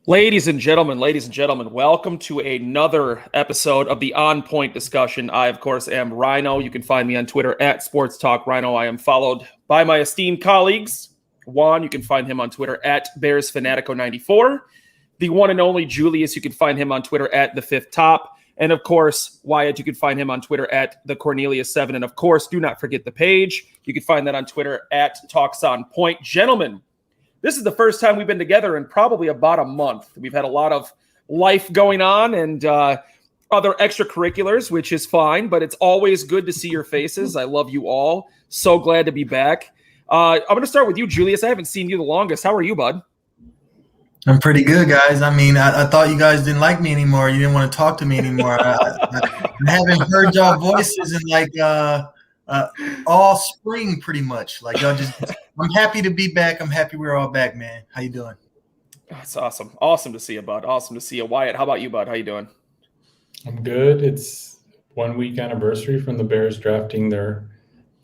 Ladies and gentlemen, welcome to another episode of the On Point discussion. I, of course, am Rhino. You can find me on Twitter at Sports Talk Rhino. I am followed by my esteemed colleagues. Juan, you can find him on Twitter at Bears Fanatico94. The one and only Julius, you can find him on Twitter at The Fifth Top. And of course, Wyatt, you can find him on Twitter at The Cornelius7. And of course, do not forget the page. You can find that on Twitter at Talks On Point. Gentlemen, this is the first time we've been together in probably about a month. We've had a lot of life going on and other extracurriculars, which is fine, but it's always good to see your faces. I love you all. So glad to be back. I'm going to start with you, Julius. I haven't seen you the longest. How are you, bud? I'm pretty good, guys. I mean, I thought you guys didn't like me anymore. You didn't want to talk to me anymore. I haven't heard y'all voices in like all spring, pretty much. Like y'all just. I'm happy to be back. I'm happy we're all back, man. How you doing? That's awesome. Awesome to see you, bud. Awesome to see you. Wyatt, how about you, bud? How you doing? I'm good. It's 1 week anniversary from the Bears drafting their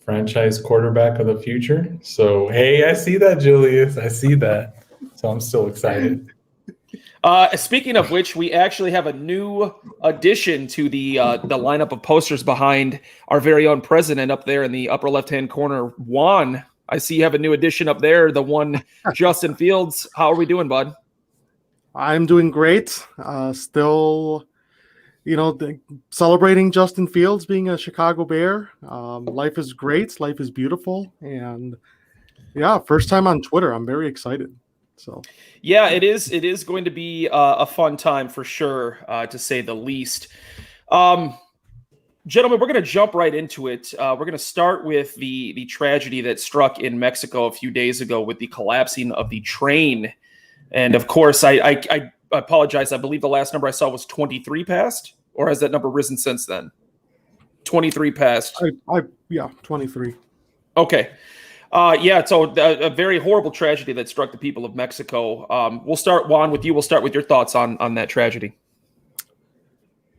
franchise quarterback of the future. So, hey, I see that, Julius. I see that. So I'm still excited. Speaking of which, we actually have a new addition to the lineup of posters behind our very own president up there in the upper left-hand corner, Juan. I see you have a new addition up there, the one Justin Fields. How are we doing, bud? I'm doing great. Still, celebrating Justin Fields being a Chicago Bear. Life is great. Life is beautiful. And, yeah, first time on Twitter. I'm very excited. So, yeah, it is. It is going to be a fun time for sure, to say the least. Gentlemen, we're going to jump right into it. We're going to start with the tragedy that struck in Mexico a few days ago with the collapsing of the train. And of course, I apologize. I believe the last number I saw was 23 passed, or has that number risen since then? 23 passed. 23. Okay. So a very horrible tragedy that struck the people of Mexico. We'll start, Juan, with you. We'll start with your thoughts on that tragedy.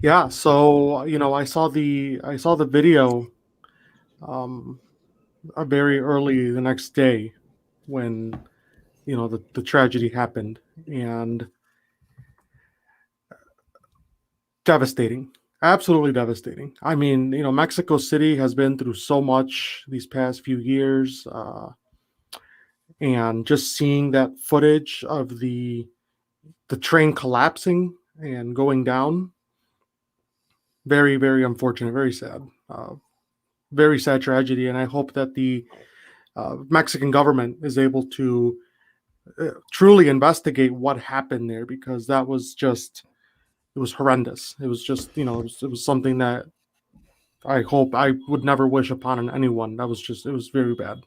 Yeah, so I saw the video very early the next day when the tragedy happened, and devastating, absolutely devastating. I mean, Mexico City has been through so much these past few years, and just seeing that footage of the train collapsing and going down. Very, very unfortunate, very sad tragedy. And I hope that the Mexican government is able to truly investigate what happened there, because it was horrendous. It was just, it was something that I hope I would never wish upon anyone. It was very bad.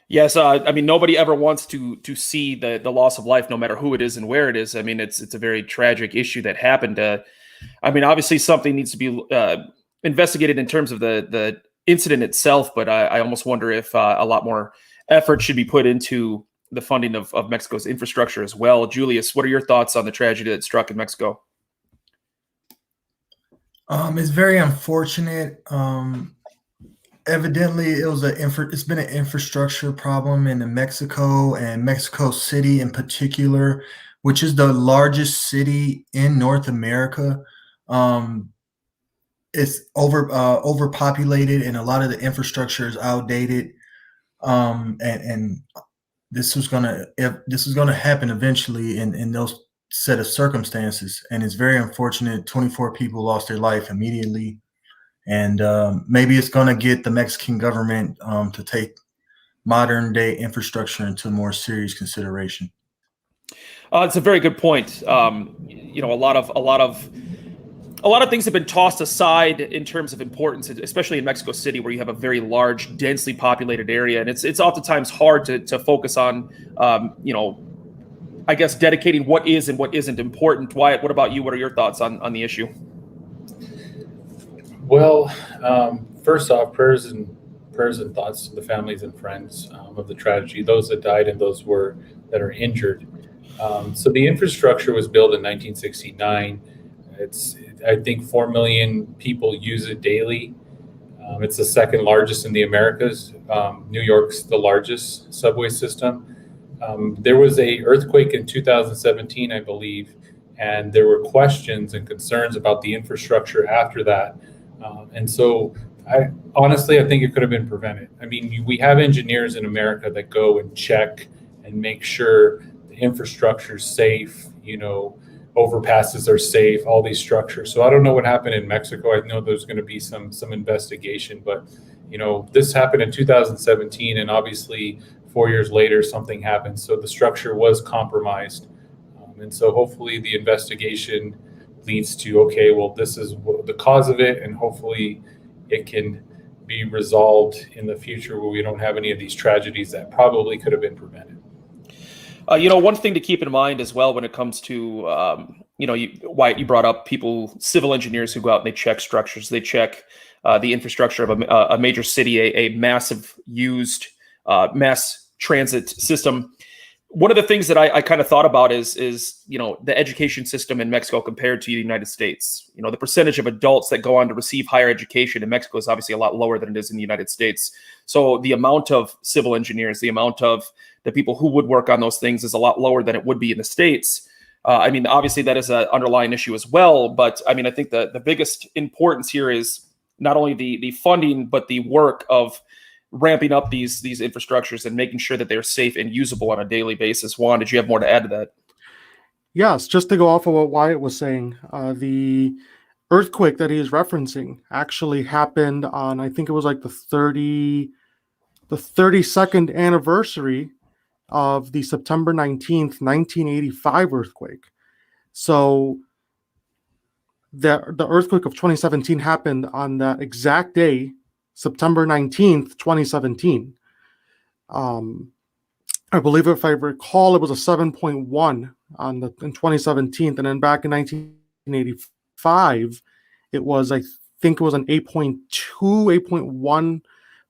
Yes, I mean, nobody ever wants to see the loss of life, no matter who it is and where it is. I mean, it's a very tragic issue that happened. I mean, obviously something needs to be investigated in terms of the incident itself, but I almost wonder if a lot more effort should be put into the funding of Mexico's infrastructure as well. Julius, what are your thoughts on the tragedy that struck in Mexico? It's very unfortunate. Evidently, it's been an infrastructure problem in Mexico and Mexico City in particular, which is the largest city in North America. It's overpopulated, and a lot of the infrastructure is outdated. And this was gonna happen eventually in those set of circumstances, and it's very unfortunate. 24 people lost their life immediately, and maybe it's gonna get the Mexican government to take modern day infrastructure into more serious consideration. It's a very good point. A lot of things have been tossed aside in terms of importance, especially in Mexico City, where you have a very large, densely populated area, and it's oftentimes hard to focus on, I guess, dedicating what is and what isn't important. Wyatt, what about you? What are your thoughts on the issue? Well, first off, prayers and thoughts to the families and friends of the tragedy, those that died and those that are injured. So the infrastructure was built in 1969. I think 4 million people use it daily. It's the second largest in the Americas. New York's the largest subway system. There was a earthquake in 2017, I believe, and there were questions and concerns about the infrastructure after that. And so I think it could have been prevented. I mean, we have engineers in America that go and check and make sure the infrastructure is safe, overpasses are safe, all these structures. So I don't know what happened in Mexico. I know there's going to be some investigation, but this happened in 2017, and obviously 4 years later something happened. So the structure was compromised, and so hopefully the investigation leads to, okay, well, this is the cause of it, and hopefully it can be resolved in the future where we don't have any of these tragedies that probably could have been prevented. One thing to keep in mind as well when it comes to, Wyatt, you brought up civil engineers who go out and they check structures, they check the infrastructure of a major city, a massive used mass transit system. One of the things that I kind of thought about is the education system in Mexico compared to the United States. The percentage of adults that go on to receive higher education in Mexico is obviously a lot lower than it is in the United States. So the amount of civil engineers, the amount of the people who would work on those things is a lot lower than it would be in the States. Obviously that is an underlying issue as well. But I think the biggest importance here is not only the funding, but the work of ramping up these infrastructures and making sure that they're safe and usable on a daily basis. Juan, did you have more to add to that? Yes, just to go off of what Wyatt was saying, the earthquake that he is referencing actually happened on, I think it was like the 32nd anniversary of the September 19th, 1985 earthquake. So the earthquake of 2017 happened on that exact day, September 19th, 2017. I believe, if I recall, it was a 7.1 in 2017, and then back in 1985, it was, I think it was an 8.2, 8.1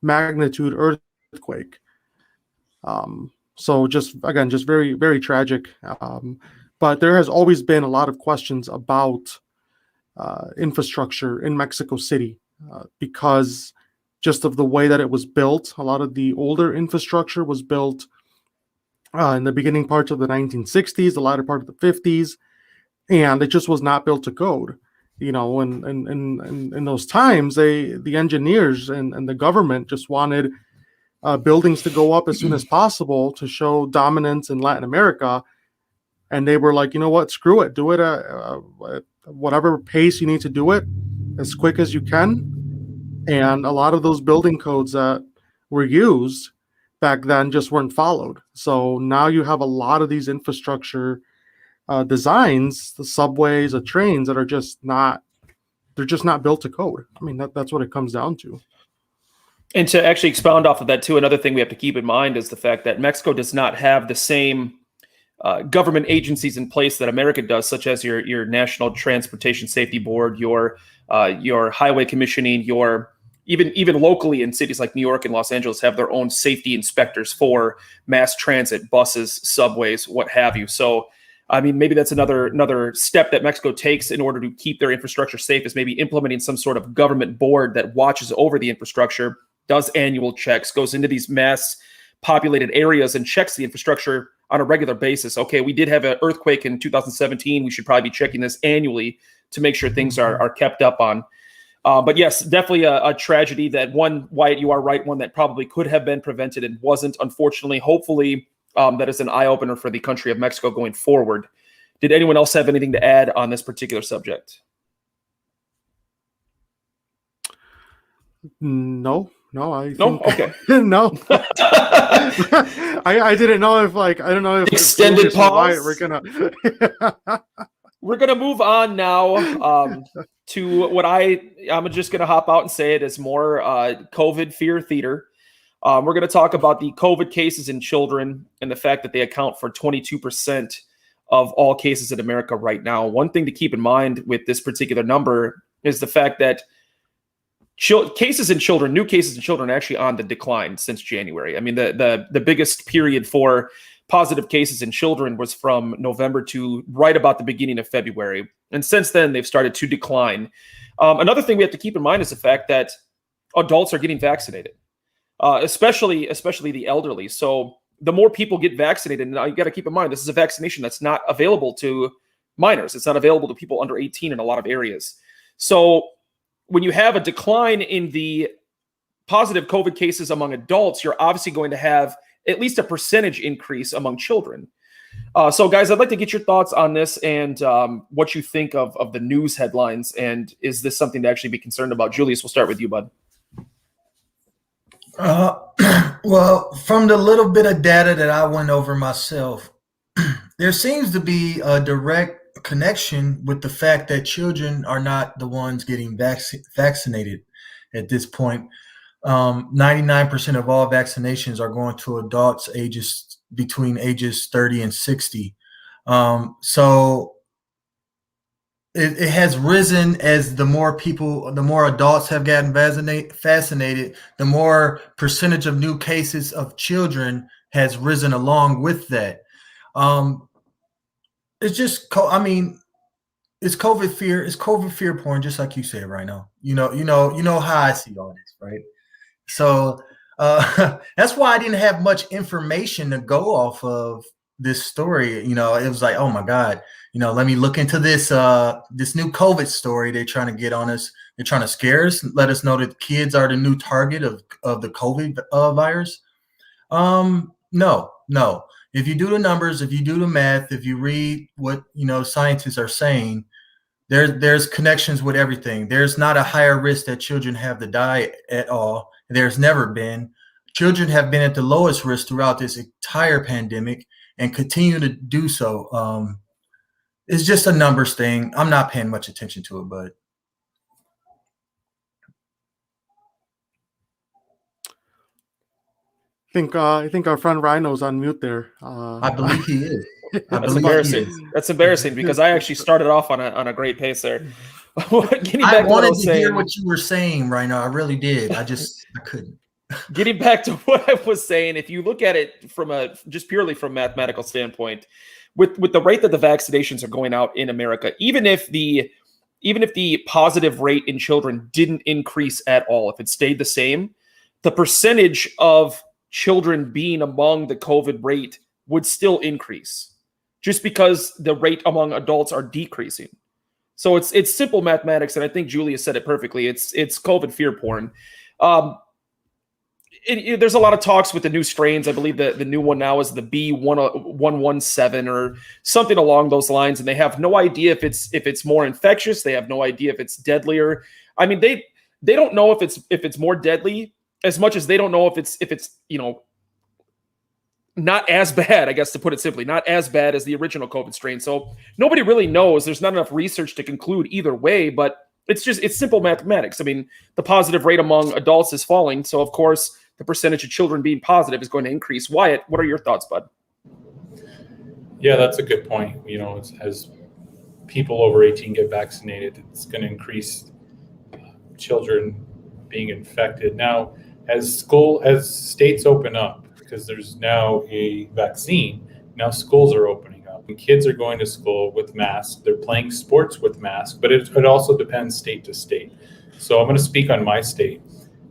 magnitude earthquake. So just very, very tragic. But there has always been a lot of questions about infrastructure in Mexico City because just of the way that it was built. A lot of the older infrastructure was built in the beginning parts of the 1960s, the latter part of the 50s, and it just was not built to code. In those times, the engineers and the government just wanted buildings to go up as soon as possible to show dominance in Latin America. And they were like, you know what, screw it. Do it at whatever pace you need to do it, as quick as you can. And a lot of those building codes that were used back then just weren't followed. So now you have a lot of these infrastructure designs, the subways, the trains that are just not built to code. That's what it comes down to. And to actually expound off of that too, another thing we have to keep in mind is the fact that Mexico does not have the same government agencies in place that America does, such as your National Transportation Safety Board, your highway commissioning, even locally in cities like New York and Los Angeles have their own safety inspectors for mass transit, buses, subways, what have you. So, maybe that's another step that Mexico takes in order to keep their infrastructure safe, is maybe implementing some sort of government board that watches over the infrastructure, does annual checks, goes into these mass populated areas and checks the infrastructure on a regular basis. Okay, we did have an earthquake in 2017. We should probably be checking this annually to make sure things are kept up on. But yes, definitely a tragedy that one, Wyatt, you are right, one that probably could have been prevented and wasn't, unfortunately. Hopefully, that is an eye-opener for the country of Mexico going forward. Did anyone else have anything to add on this particular subject? No, I think, no. Okay. No. I didn't know if I don't know if extended pause. We're gonna move on now to what I'm just gonna hop out and say it is more COVID fear theater. We're gonna talk about the COVID cases in children and the fact that they account for 22% of all cases in America right now. One thing to keep in mind with this particular number is the fact that new cases in children are actually on the decline since January. The biggest period for positive cases in children was from November to right about the beginning of February. And since then, they've started to decline. Another thing we have to keep in mind is the fact that adults are getting vaccinated, especially the elderly. So the more people get vaccinated, and now you got to keep in mind, this is a vaccination that's not available to minors. It's not available to people under 18 in a lot of areas. So when you have a decline in the positive COVID cases among adults, you're obviously going to have at least a percentage increase among children. So guys, I'd like to get your thoughts on this and what you think of the news headlines. And is this something to actually be concerned about? Julius, we'll start with you, bud. Well, from the little bit of data that I went over myself, there seems to be a direct connection with the fact that children are not the ones getting vaccinated at this point. 99% of all vaccinations are going to adults between ages 30 and 60. So it has risen as the more adults have gotten vaccinated, the more percentage of new cases of children has risen along with that. It's just, it's COVID fear. It's COVID fear porn, just like you said right now. You know how I see all this, right? So that's why I didn't have much information to go off of this story. It was like, oh my God, let me look into this this new COVID story they're trying to get on us. They're trying to scare us, let us know that kids are the new target of the COVID virus. No. If you do the numbers, if you do the math, if you read what scientists are saying, there's connections with everything. There's not a higher risk that children have to die at all. There's never been. Children have been at the lowest risk throughout this entire pandemic and continue to do so. It's just a numbers thing. I'm not paying much attention to it, but I think our friend Rhino's on mute there. I believe he is. That's embarrassing. That's embarrassing because I actually started off on a great pace there. I wanted to hear what you were saying right now. I really did. I couldn't. Getting back to what I was saying, if you look at it from just purely from mathematical standpoint, with the rate that the vaccinations are going out in America, even if the positive rate in children didn't increase at all, if it stayed the same, the percentage of children being among the COVID rate would still increase just because the rate among adults are decreasing. So it's simple mathematics, and I think Julia said it perfectly. It's COVID fear porn. There's a lot of talks with the new strains. I believe that the new one now is the B117 or something along those lines, and they have no idea if it's more infectious. They have no idea if it's deadlier. I mean, they don't know if it's more deadly as much as they don't know if it's not as bad, I guess, to put it simply, not as bad as the original COVID strain. So nobody really knows. There's not enough research to conclude either way, but it's simple mathematics. I mean, the positive rate among adults is falling. So of course, the percentage of children being positive is going to increase. Wyatt, what are your thoughts, bud? Yeah, that's a good point. As people over 18 get vaccinated, it's going to increase children being infected. Now, as states open up, because there's now a vaccine, now schools are opening up. And kids are going to school with masks. They're playing sports with masks, but it also depends state to state. So I'm going to speak on my state.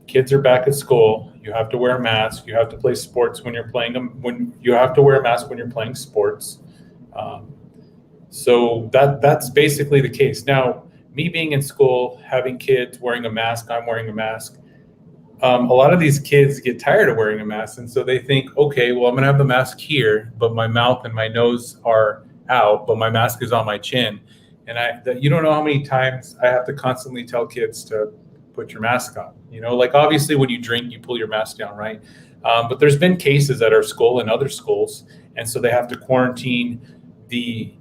Kids are back at school. You have to wear a mask. You have to play sports when you're playing them. When you have to wear a mask when you're playing sports. So that's basically the case. Now, me being in school, having kids wearing a mask, I'm wearing a mask. A lot of these kids get tired of wearing a mask, and so they think, okay, well, I'm going to have the mask here, but my mouth and my nose are out, but my mask is on my chin. And you don't know how many times I have to constantly tell kids to put your mask on. Like obviously when you drink, you pull your mask down, right? But there's been cases at our school and other schools, and so they have to quarantine the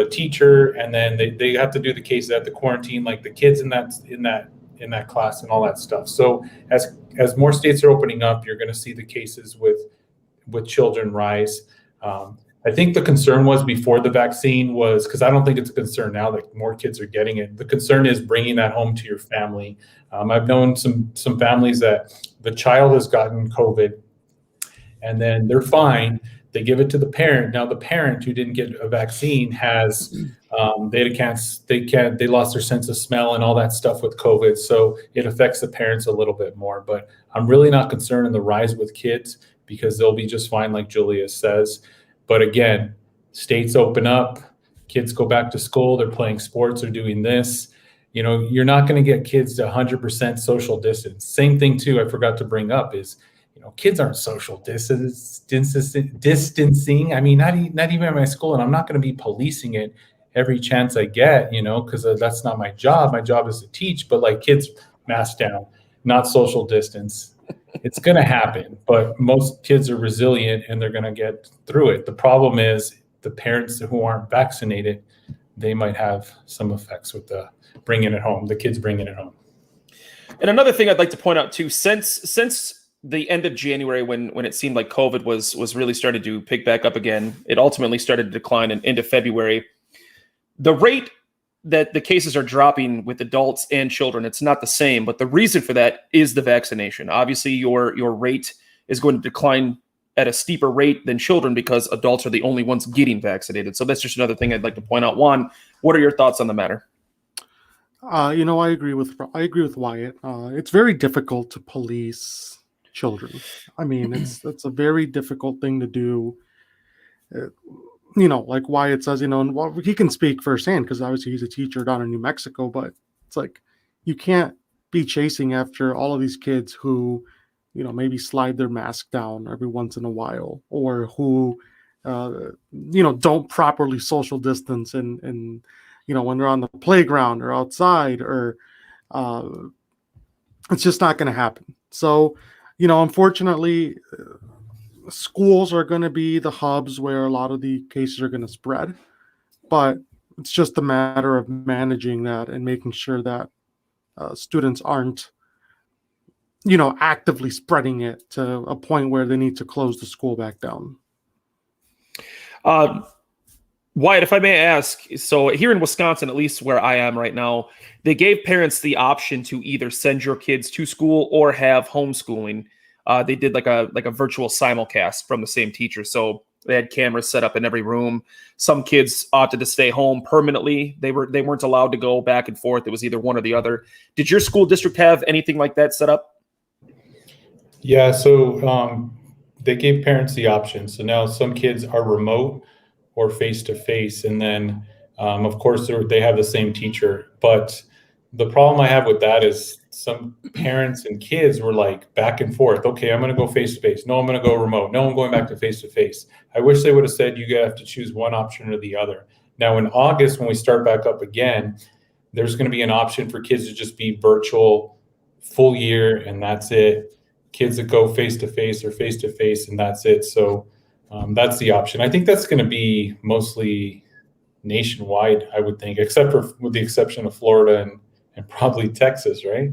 teacher, and then they have to do the cases at the quarantine, like the kids in that class and all that stuff. So as more states are opening up, you're going to see the cases with children rise. I think the concern was before the vaccine was, because I don't think it's a concern now that more kids are getting it. The concern is bringing that home to your family. I've known some families that the child has gotten COVID and then they're fine. They give it to the parent. Now the parent who didn't get a vaccine has they lost their sense of smell and all that stuff with COVID. So it affects the parents a little bit more. But I'm really not concerned in the rise with kids because they'll be just fine, like Julius says. But again, states open up, kids go back to school, they're playing sports, they're doing this. You know, you're not going to get kids to 100% social distance. Same thing too, I forgot to bring up is, you know, kids aren't social distancing. I mean, not even at my school, and I'm not going to be policing it every chance I get, you know, because that's not my job. My job is to teach, but like kids mask down, not social distance. It's going to happen, but most kids are resilient and they're going to get through it. The problem is the parents who aren't vaccinated, they might have some effects with the bringing it home, the kids bringing it home. And another thing I'd like to point out too, since the end of January, when it seemed like COVID was really starting to pick back up again, it ultimately started to decline into February. The rate that the cases are dropping with adults and children, it's not the same, but the reason for that is the vaccination. Obviously, your rate is going to decline at a steeper rate than children because adults are the only ones getting vaccinated. So that's just another thing I'd like to point out. Juan, what are your thoughts on the matter? You know, I agree with Wyatt. It's very difficult to police children. I mean, it's a very difficult thing to do. You know, like Wyatt says, you know, and well, he can speak firsthand because obviously he's a teacher down in New Mexico, but it's like you can't be chasing after all of these kids who, you know, maybe slide their mask down every once in a while, or who, you know, don't properly social distance and you know, when they're on the playground or outside, or it's just not going to happen. So, you know, unfortunately, schools are going to be the hubs where a lot of the cases are going to spread, but it's just a matter of managing that and making sure that students aren't, you know, actively spreading it to a point where they need to close the school back down. Wyatt, if I may ask, so here in Wisconsin, at least where I am right now, they gave parents the option to either send your kids to school or have homeschooling. They did like a virtual simulcast from the same teacher. So they had cameras set up in every room. Some kids opted to stay home permanently. They weren't allowed to go back and forth. It was either one or the other. Did your school district have anything like that set up? Yeah, so they gave parents the option. So now some kids are remote or face-to-face, and then of course they have the same teacher. But the problem I have with that is some parents and kids were like back and forth. Okay, I'm going to go face-to-face. No, I'm going to go remote. No, I'm going back to face-to-face. I wish they would have said you have to choose one option or the other. Now in August, when we start back up again, there's going to be an option for kids to just be virtual full year, and that's it. Kids that go face-to-face or face-to-face, and that's it. So that's the option. I think that's going to be mostly nationwide, I would think, except for with the exception of Florida and probably Texas, right?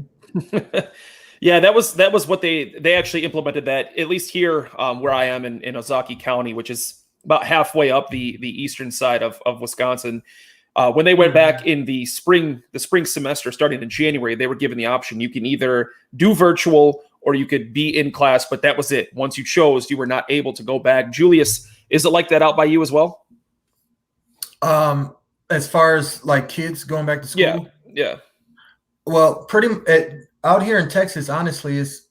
Yeah, that was what they actually implemented that, at least here where I am in Ozaukee County, which is about halfway up the eastern side of Wisconsin. When they went back in the spring semester starting in January, they were given the option. You can either do virtual or you could be in class, but that was it. Once you chose, you were not able to go back. Julius, is it like that out by you as well? As far as like kids going back to school? Yeah. Well, out here in Texas, honestly, is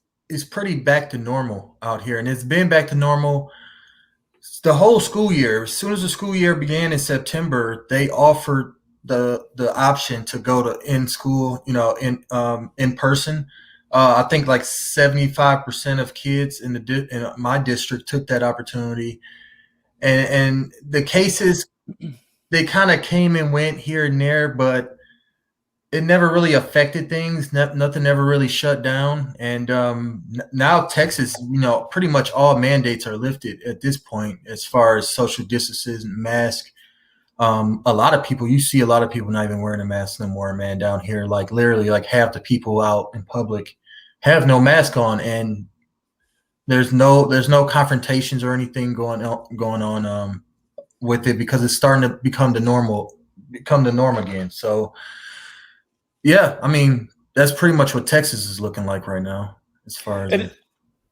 pretty back to normal out here, and it's been back to normal the whole school year. As soon as the school year began in September, they offered the option to go to in school, you know, in person. I think like 75% of kids in my district took that opportunity, and the cases, they kind of came and went here and there, but it never really affected things. Nothing ever really shut down. And now Texas, you know, pretty much all mandates are lifted at this point as far as social distances and mask. You see a lot of people not even wearing a mask no more, man, down here. Like literally like half the people out in public have no mask on, and there's no confrontations or anything going on with it, because it's starting to become the norm again. So yeah, I mean, that's pretty much what Texas is looking like right now as far as. And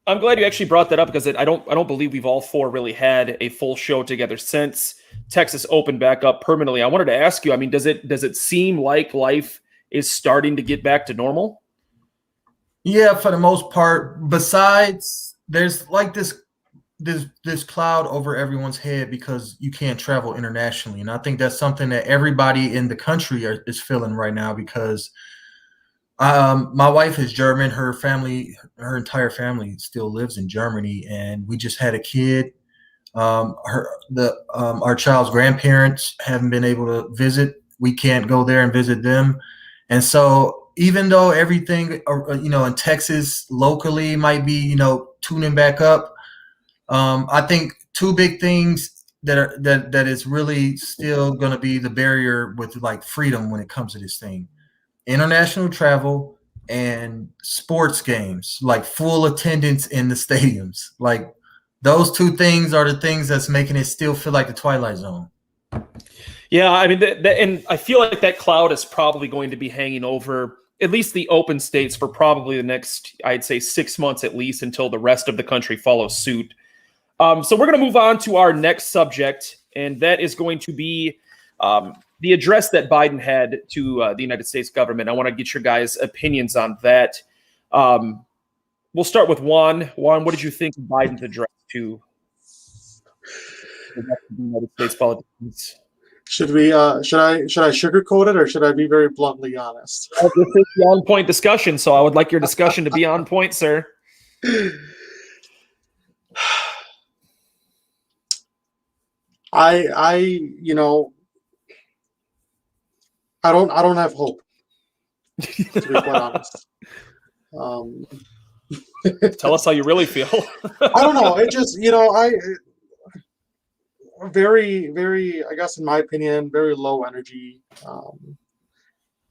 I'm glad you actually brought that up, because I don't believe we've all four really had a full show together since Texas opened back up permanently. I wanted to ask you, I mean, does it seem like life is starting to get back to normal? Yeah, for the most part. Besides, there's like this this cloud over everyone's head because you can't travel internationally, and I think that's something that everybody in the country is feeling right now because my wife is German. Her entire family still lives in Germany, and we just had a kid. Our child's grandparents haven't been able to visit. We can't go there and visit them, and so even though everything in Texas locally might be tuning back up, I think two big things that is really still going to be the barrier with like freedom when it comes to this thing: international travel and sports games, like full attendance in the stadiums. Like those two things are the things that's making it still feel like the Twilight Zone. Yeah, I mean, and I feel like that cloud is probably going to be hanging over at least the open states for probably the next, I'd say, 6 months at least, until the rest of the country follows suit. So we're going to move on to our next subject, and that is going to be the address that Biden had to the United States government. I want to get your guys' opinions on that. We'll start with Juan. Juan, what did you think of Biden's address to the United States politicians? Should we? Should I sugarcoat it, or should I be very bluntly honest? Well, this is the on-point discussion, so I would like your discussion to be on point, sir. I don't have hope, to be quite honest. Tell us how you really feel. I don't know. It just, very, very, I guess in my opinion, very low energy.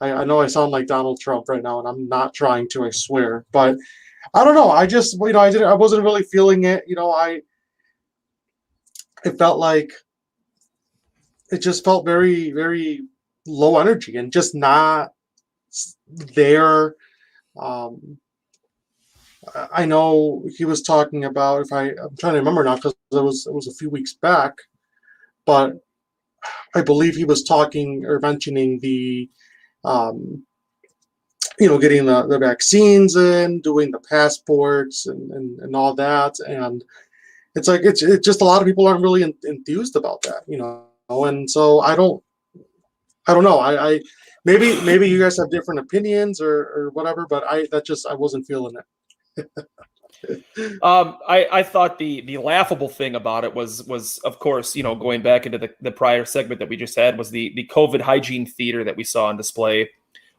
I know I sound like Donald Trump right now, and I'm not trying to, I swear. But I don't know. I just, I wasn't really feeling it. It felt like, it just felt very, very low energy and just not there. I know he was talking about, I'm trying to remember now because it was a few weeks back, but I believe he was talking or mentioning the, getting the vaccines in, doing the passports and all that. And it's like, it's just a lot of people aren't really enthused about that, and so I don't know. I maybe you guys have different opinions or whatever, but I wasn't feeling it. I thought the laughable thing about it was of course, going back into the prior segment that we just had, was the COVID hygiene theater that we saw on display.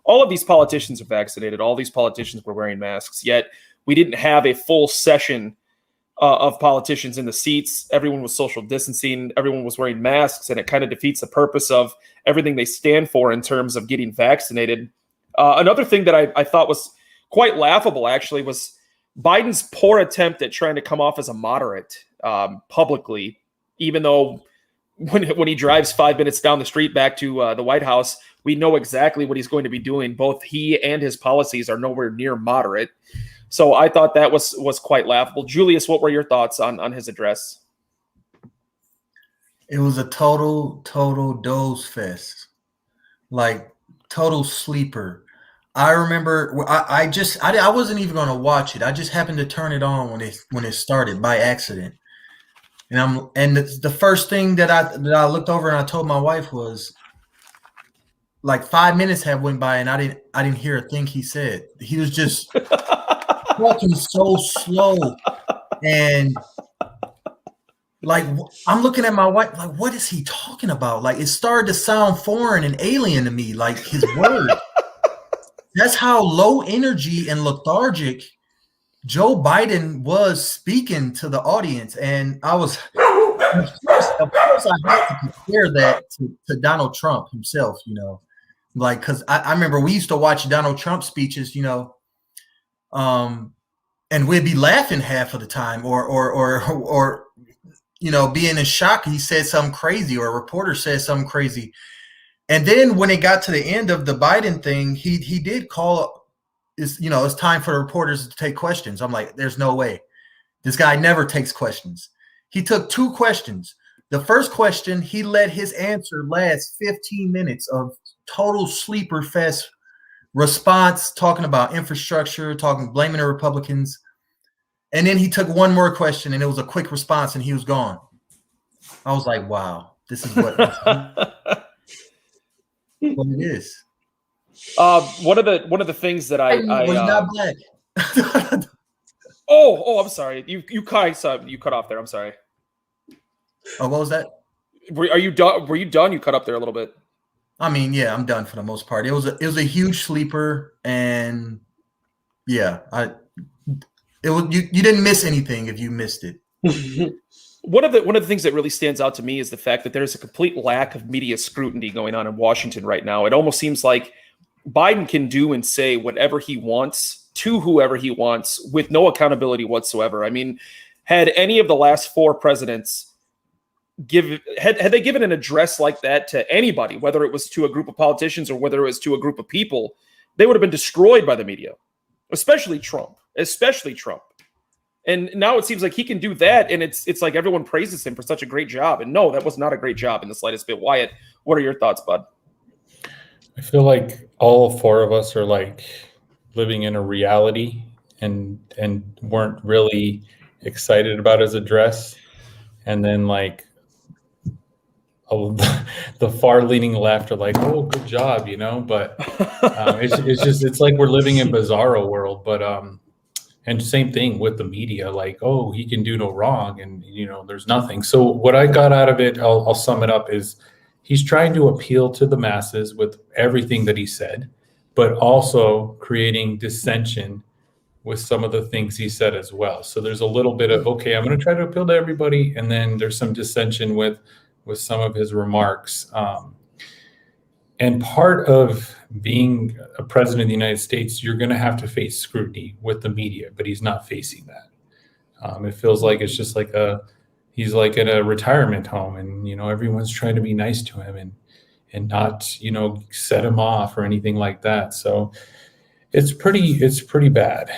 All of these politicians are vaccinated. All these politicians were wearing masks, yet we didn't have a full session of politicians in the seats. Everyone was social distancing. Everyone was wearing masks, and it kind of defeats the purpose of everything they stand for in terms of getting vaccinated. Another thing that I thought was quite laughable, actually, was Biden's poor attempt at trying to come off as a moderate publicly, even though when he drives 5 minutes down the street back to the White House, we know exactly what he's going to be doing. Both he and his policies are nowhere near moderate. So I thought that was quite laughable. Julius, what were your thoughts on his address? It was a total doze fest, like total sleeper. I remember I wasn't even going to watch it. I just happened to turn it on when it started by accident. And the first thing that I looked over and I told my wife was, like, 5 minutes have went by and I didn't hear a thing he said. He was just talking so slow, and like I'm looking at my wife like, what is he talking about? Like, it started to sound foreign and alien to me, like his words. That's how low energy and lethargic Joe Biden was speaking to the audience. And I was, of course I had to compare that to Donald Trump himself, like, because I remember we used to watch Donald Trump speeches, and we'd be laughing half of the time, or being in shock. He said something crazy, or a reporter said something crazy. And then when it got to the end of the Biden thing, he did call, it's time for the reporters to take questions. I'm like, there's no way. This guy never takes questions. He took 2 questions. The first question, he let his answer last 15 minutes of total sleeper fest response, talking about infrastructure, blaming the Republicans. And then he took one more question, and it was a quick response, and he was gone. I was like, wow, this is what it is. One of the things that I was not black. oh, I'm sorry. You cut off there. I'm sorry. Oh, what was that? Are you done? Were you done? You cut up there a little bit. I mean, yeah, I'm done for the most part. It was a huge sleeper, and yeah, you didn't miss anything if you missed it. One of the things that really stands out to me is the fact that there's a complete lack of media scrutiny going on in Washington right now. It almost seems like Biden can do and say whatever he wants to whoever he wants with no accountability whatsoever. I mean, had any of the last 4 presidents had they given an address like that to anybody, whether it was to a group of politicians or whether it was to a group of people, they would have been destroyed by the media, especially Trump. And now it seems like he can do that, and it's like everyone praises him for such a great job. And no, that was not a great job in the slightest bit. Wyatt, what are your thoughts, bud? I feel like all 4 of us are like living in a reality and weren't really excited about his address. And then like the far-leaning left are like, "Oh, good job," But it's like we're living in bizarro world. But and same thing with the media, like, "Oh, he can do no wrong," and there's nothing. So what I got out of it, I'll sum it up, is he's trying to appeal to the masses with everything that he said, but also creating dissension with some of the things he said as well. So there's a little bit of, okay, I'm going to try to appeal to everybody, and then there's some dissension with some of his remarks. And part of being a president of the United States, you're going to have to face scrutiny with the media, but he's not facing that. It feels like it's just like he's like at a retirement home, and everyone's trying to be nice to him and not set him off or anything like that. So it's pretty bad.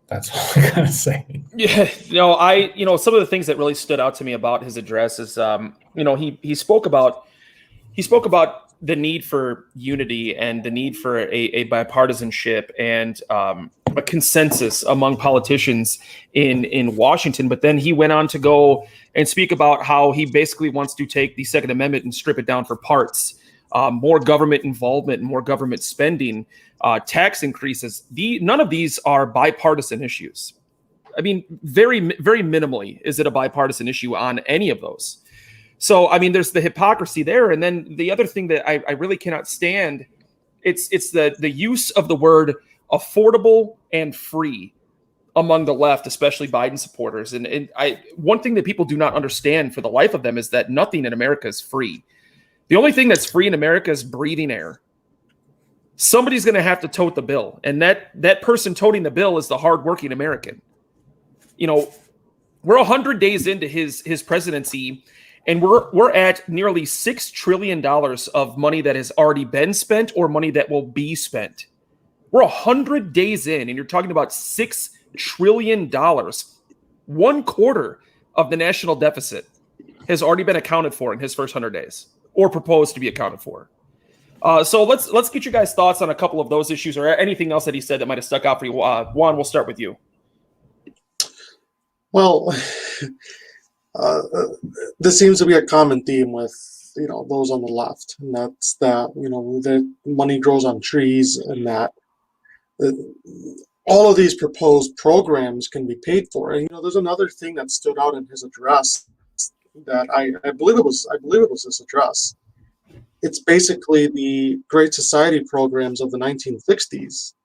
That's all I gotta say. Yeah, some of the things that really stood out to me about his address is, he spoke about the need for unity and the need for a bipartisanship and a consensus among politicians in Washington. But then he went on to go and speak about how he basically wants to take the Second Amendment and strip it down for parts, more government involvement and more government spending, tax increases. None of these are bipartisan issues. I mean, very, very minimally is it a bipartisan issue on any of those. So, I mean, there's the hypocrisy there. And then the other thing that I really cannot stand, it's the use of the word affordable and free among the left, especially Biden supporters. And one thing that people do not understand for the life of them is that nothing in America is free. The only thing that's free in America is breathing air. Somebody's going to have to tote the bill. And that person toting the bill is the hardworking American. We're 100 days into his presidency, and we're at nearly $6 trillion of money that has already been spent or money that will be spent. We're 100 days in, and you're talking about $6 trillion. 1/4 of the national deficit has already been accounted for in his first 100 days, or proposed to be accounted for. So let's get you guys' thoughts on a couple of those issues or anything else that he said that might have stuck out for you. Juan, we'll start with you. Well, this seems to be a common theme with those on the left, and that's that that money grows on trees, and that all of these proposed programs can be paid for. And there's another thing that stood out in his address that I believe it was his address. It's basically the Great Society programs of the 1960s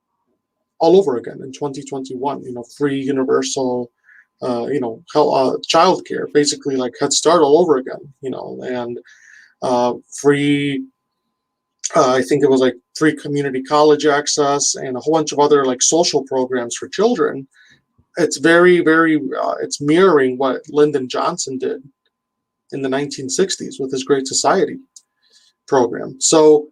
all over again in 2021. Free universal child care, basically like Head Start all over again, and free, I think it was like free community college access and a whole bunch of other like social programs for children. It's very, very, it's mirroring what Lyndon Johnson did in the 1960s with his Great Society program. So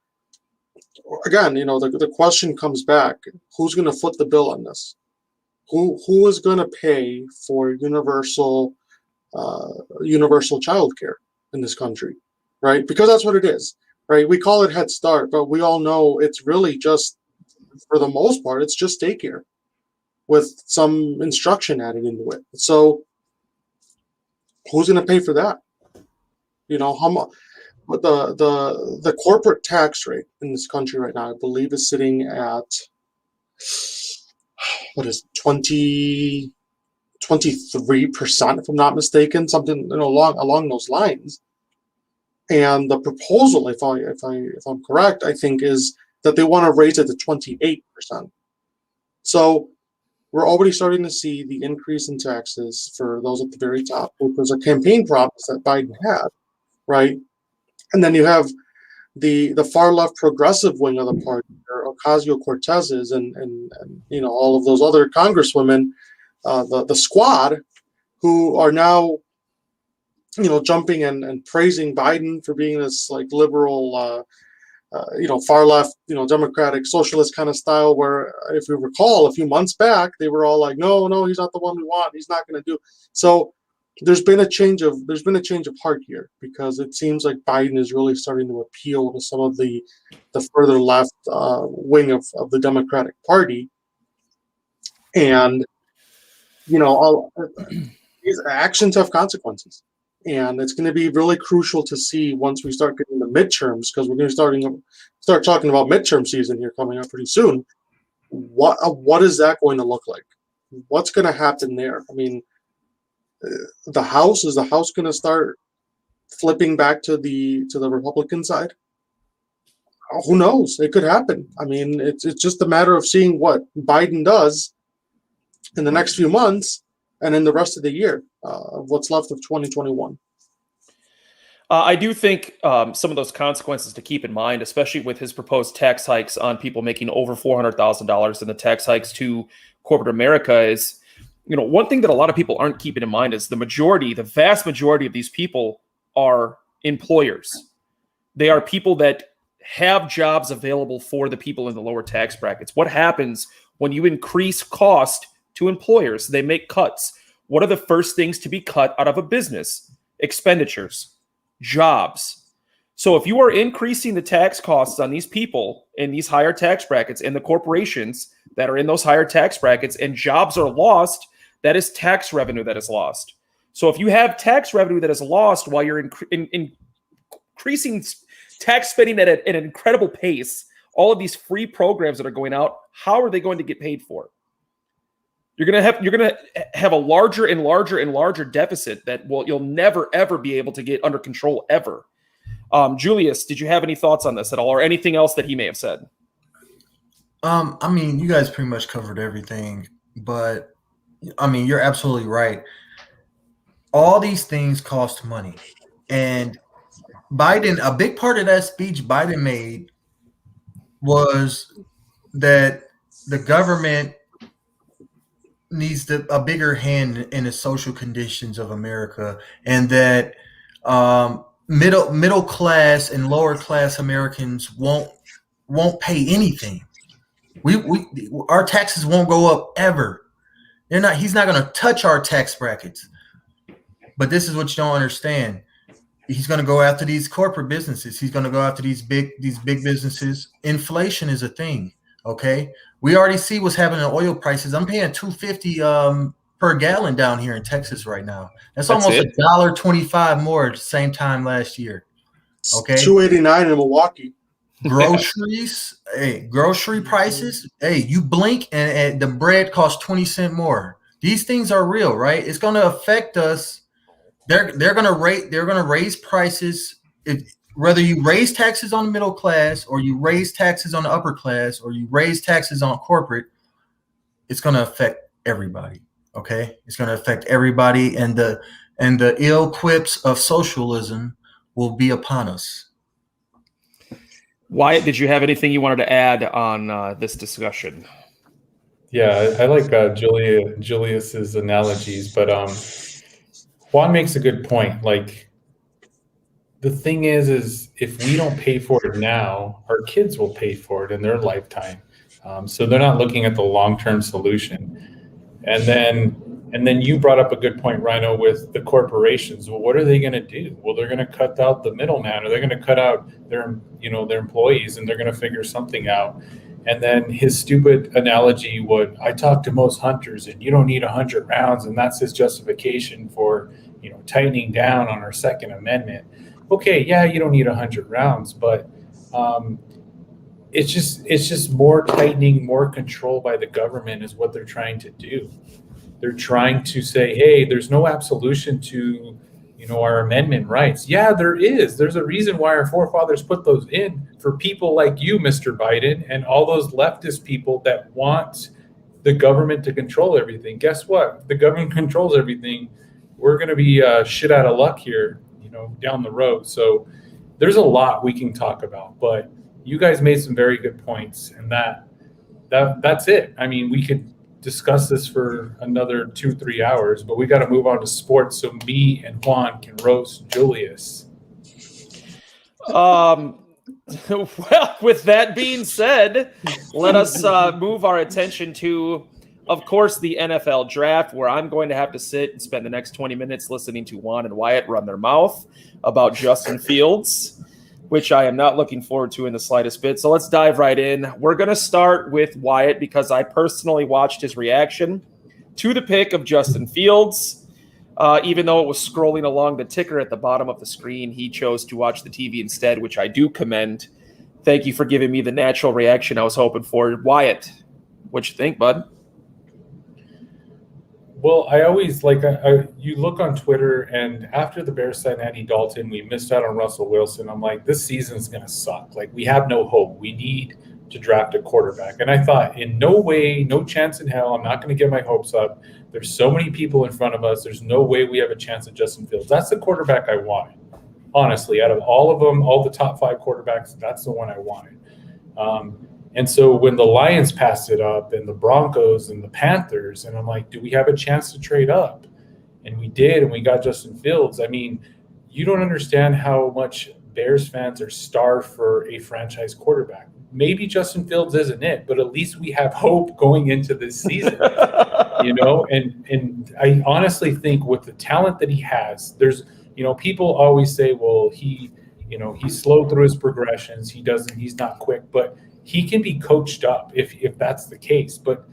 again, the question comes back, who's going to foot the bill on this? Who is going to pay for universal childcare in this country, right? Because that's what it is, right? We call it Head Start, but we all know it's really just, for the most part, it's just daycare. with some instruction added into it. So who's going to pay for that? How much? But the corporate tax rate in this country right now, I believe, is sitting at 23%, if I'm not mistaken, something along those lines. And the proposal, if I'm correct, I think is that they want to raise it to 28%. So we're already starting to see the increase in taxes for those at the very top, which was a campaign promise that Biden had, right? And then you have the far left progressive wing of the party, or Ocasio-Cortez's, and all of those other congresswomen, the squad, who are now jumping and praising Biden for being this like liberal, far left, democratic socialist kind of style. Where, if you recall, a few months back, they were all like, no, he's not the one we want. He's not going to do. So there's been a change of heart here, because it seems like Biden is really starting to appeal to some of the further left wing of the Democratic Party, and all these actions have consequences, and it's going to be really crucial to see once we start getting the midterms, because we're going to start talking about midterm season here coming up pretty soon. What is that going to look like? What's going to happen there? I mean, is the House going to start flipping back to the Republican side? Who knows? It could happen. I mean, it's just a matter of seeing what Biden does in the next few months and in the rest of the year, what's left of 2021. I do think some of those consequences to keep in mind, especially with his proposed tax hikes on people making over $400,000 and the tax hikes to corporate America, is, one thing that a lot of people aren't keeping in mind is the vast majority of these people are employers. They are people that have jobs available for the people in the lower tax brackets. What happens when you increase cost to employers? They make cuts. What are the first things to be cut out of a business? Expenditures, jobs. So if you are increasing the tax costs on these people in these higher tax brackets and the corporations that are in those higher tax brackets, and jobs are lost, that is tax revenue that is lost. So if you have tax revenue that is lost while you're increasing tax spending at an incredible pace, all of these free programs that are going out, how are they going to get paid for? You're going to have a larger and larger and larger deficit that you'll never ever be able to get under control ever. Julius, did you have any thoughts on this at all, or anything else that he may have said? I mean, you guys pretty much covered everything, but I mean, you're absolutely right. All these things cost money, and Biden, a big part of that speech Biden made was that the government needs a bigger hand in the social conditions of America, and that middle class and lower class Americans won't pay anything. Our taxes won't go up ever. He's not going to touch our tax brackets. But this is what you don't understand. He's going to go after these corporate businesses. He's going to go after these big businesses. Inflation is a thing. Okay, we already see what's happening in oil prices. I'm paying $2.50 per gallon down here in Texas right now. That's almost $1.25 more at the same time last year. Okay, $2.89 in Milwaukee. Groceries, grocery prices. Hey, you blink and the bread costs 20 cents more. These things are real, right? It's going to affect us. They're going to raise prices. Whether you raise taxes on the middle class, or you raise taxes on the upper class, or you raise taxes on corporate, it's going to affect everybody. Okay, it's going to affect everybody, and the ill quips of socialism will be upon us. Wyatt, did you have anything you wanted to add on this discussion? Yeah, I like Julius's analogies, but Juan makes a good point. Like, the thing is if we don't pay for it now, our kids will pay for it in their lifetime. So they're not looking at the long-term solution. And then you brought up a good point, Rhino, with the corporations. Well, what are they going to do? Well, they're going to cut out the middleman, or they're going to cut out their employees, and they're going to figure something out. And then his stupid analogy would, I talk to most hunters and you don't need 100 rounds. And that's his justification for, tightening down on our Second Amendment. Okay, yeah, you don't need 100 rounds, but it's just more tightening, more control by the government is what they're trying to do. They're trying to say, hey, there's no absolution to, our amendment rights. Yeah, there is. There's a reason why our forefathers put those in for people like you, Mr. Biden, and all those leftist people that want the government to control everything. Guess what? If the government controls everything, we're going to be shit out of luck here, down the road. So there's a lot we can talk about, but you guys made some very good points, and that's it. I mean, we could discuss this for another 2-3 hours, but we got to move on to sports so me and Juan can roast Julius. Well, with that being said, let us move our attention to, of course, the NFL draft, where I'm going to have to sit and spend the next 20 minutes listening to Juan and Wyatt run their mouth about Justin Fields, which I am not looking forward to in the slightest bit. So let's dive right in. We're going to start with Wyatt because I personally watched his reaction to the pick of Justin Fields. Even though it was scrolling along the ticker at the bottom of the screen, he chose to watch the TV instead, which I do commend. Thank you for giving me the natural reaction I was hoping for. Wyatt, what you think, bud? Well, I always you look on Twitter, and after the Bears signed Andy Dalton, we missed out on Russell Wilson. I'm like, this season's going to suck. Like, we have no hope. We need to draft a quarterback. And I thought, in no way, no chance in hell, I'm not going to get my hopes up. There's so many people in front of us. There's no way we have a chance at Justin Fields. That's the quarterback I wanted. Honestly, out of all of them, all the top 5 quarterbacks, that's the one I wanted. And so when the Lions passed it up and the Broncos and the Panthers, and I'm like, do we have a chance to trade up? And we did, and we got Justin Fields. I mean, you don't understand how much Bears fans are starved for a franchise quarterback. Maybe Justin Fields isn't it, but at least we have hope going into this season, And I honestly think with the talent that he has, there's, people always say, well, he's slow through his progressions. He's not quick, but he can be coached up if that's the case. But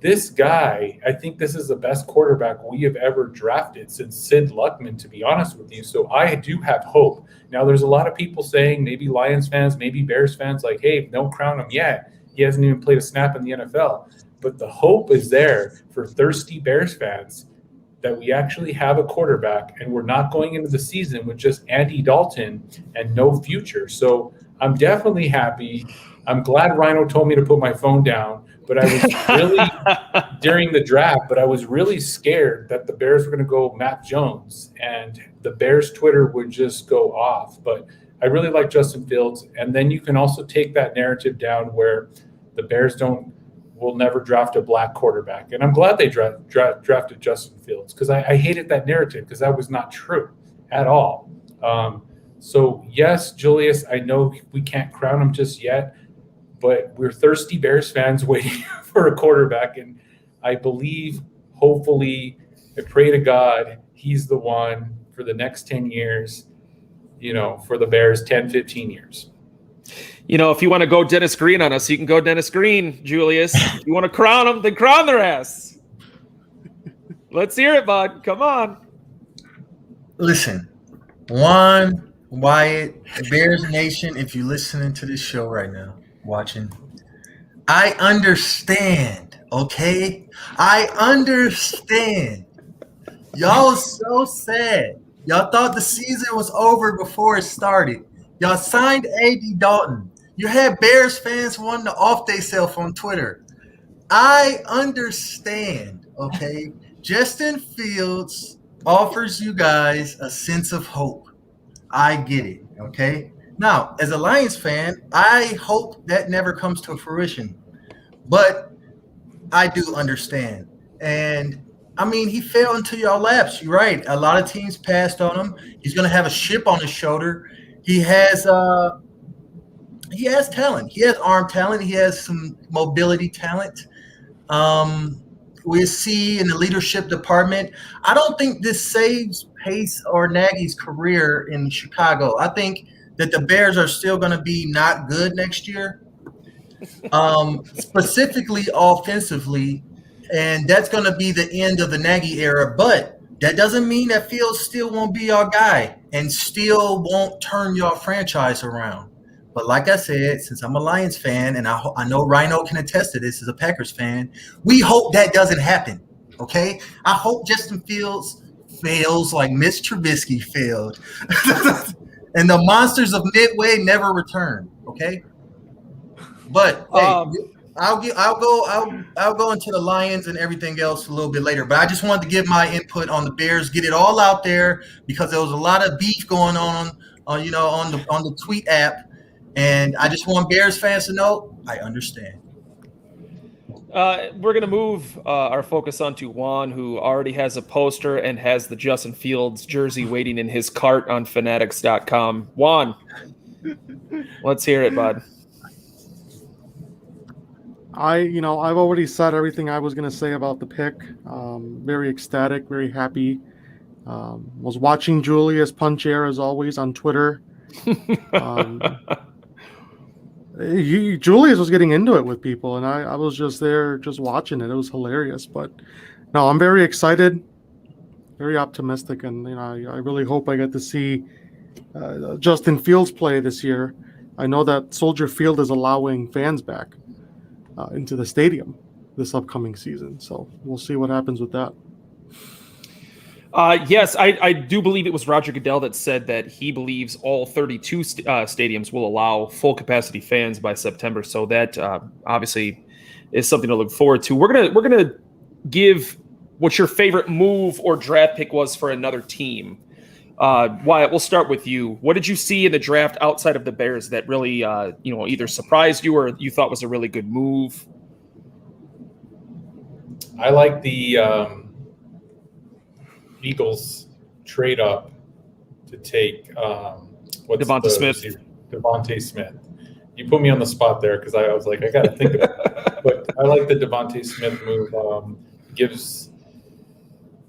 this guy, I think this is the best quarterback we have ever drafted since Sid Luckman, to be honest with you. So I do have hope. Now, there's a lot of people saying, maybe Lions fans, maybe Bears fans, like, hey, don't crown him yet. He hasn't even played a snap in the NFL. But the hope is there for thirsty Bears fans that we actually have a quarterback, and we're not going into the season with just Andy Dalton and no future. So I'm definitely happy. I'm glad Rhino told me to put my phone down, but I was really during the draft, but I was really scared that the Bears were going to go Mac Jones and the Bears Twitter would just go off. But I really like Justin Fields. And then you can also take that narrative down where the Bears will never draft a black quarterback. And I'm glad they drafted Justin Fields, because I hated that narrative, because that was not true at all. So yes, Julius, I know we can't crown him just yet, but we're thirsty Bears fans waiting for a quarterback. And I believe, hopefully, I pray to God, he's the one for the next 10 years, for the Bears, 10, 15 years. If you want to go Dennis Green on us, you can go Dennis Green, Julius. If you want to crown them, then crown their ass. Let's hear it, bud. Come on. Listen, Juan, Wyatt, Bears Nation, if you're listening to this show right now, watching, I understand, okay? I understand. Y'all was so sad. Y'all thought the season was over before it started. Y'all signed A.D. Dalton. You had Bears fans wanting to off themselves on Twitter. I understand, okay? Justin Fields offers you guys a sense of hope. I get it, okay? Now, as a Lions fan, I hope that never comes to fruition. But I do understand. And, I mean, he fell into your laps. You're right. A lot of teams passed on him. He's going to have a chip on his shoulder. He has talent. He has arm talent. He has some mobility talent. We'll see in the leadership department. I don't think this saves Pace or Nagy's career in Chicago. I think that the Bears are still going to be not good next year. specifically offensively, and that's going to be the end of the Nagy era. But that doesn't mean that Fields still won't be our guy and still won't turn your franchise around. But like I said, since I'm a Lions fan, and I know Rhino can attest to this as a Packers fan, we hope that doesn't happen, okay? I hope Justin Fields fails like Mitch Trubisky failed. And the monsters of Midway never return, okay? But hey, I'll go into the Lions and everything else a little bit later. But I just wanted to give my input on the Bears, get it all out there because there was a lot of beef going on the tweet app. And I just want Bears fans to know I understand. We're going to move our focus on to Juan, who already has a poster and has the Justin Fields jersey waiting in his cart on Fanatics.com. Juan, let's hear it, bud. I've already said everything I was going to say about the pick. Very ecstatic, very happy. Was watching Julius punch air as always on Twitter. Julius was getting into it with people, and I was just there, just watching it. It was hilarious. But no, I'm very excited, very optimistic, and I really hope I get to see Justin Fields play this year. I know that Soldier Field is allowing fans back into the stadium this upcoming season, so we'll see what happens with that. Yes, I do believe it was Roger Goodell that said that he believes all 32 stadiums will allow full capacity fans by September. So that obviously is something to look forward to. We're gonna give what your favorite move or draft pick was for another team. Wyatt, we'll start with you. What did you see in the draft outside of the Bears that really either surprised you or you thought was a really good move? I like the Eagles trade up to take Devonta Smith. Devonta Smith. You put me on the spot there because I was like, I got to think about it. But I like the Devonta Smith move.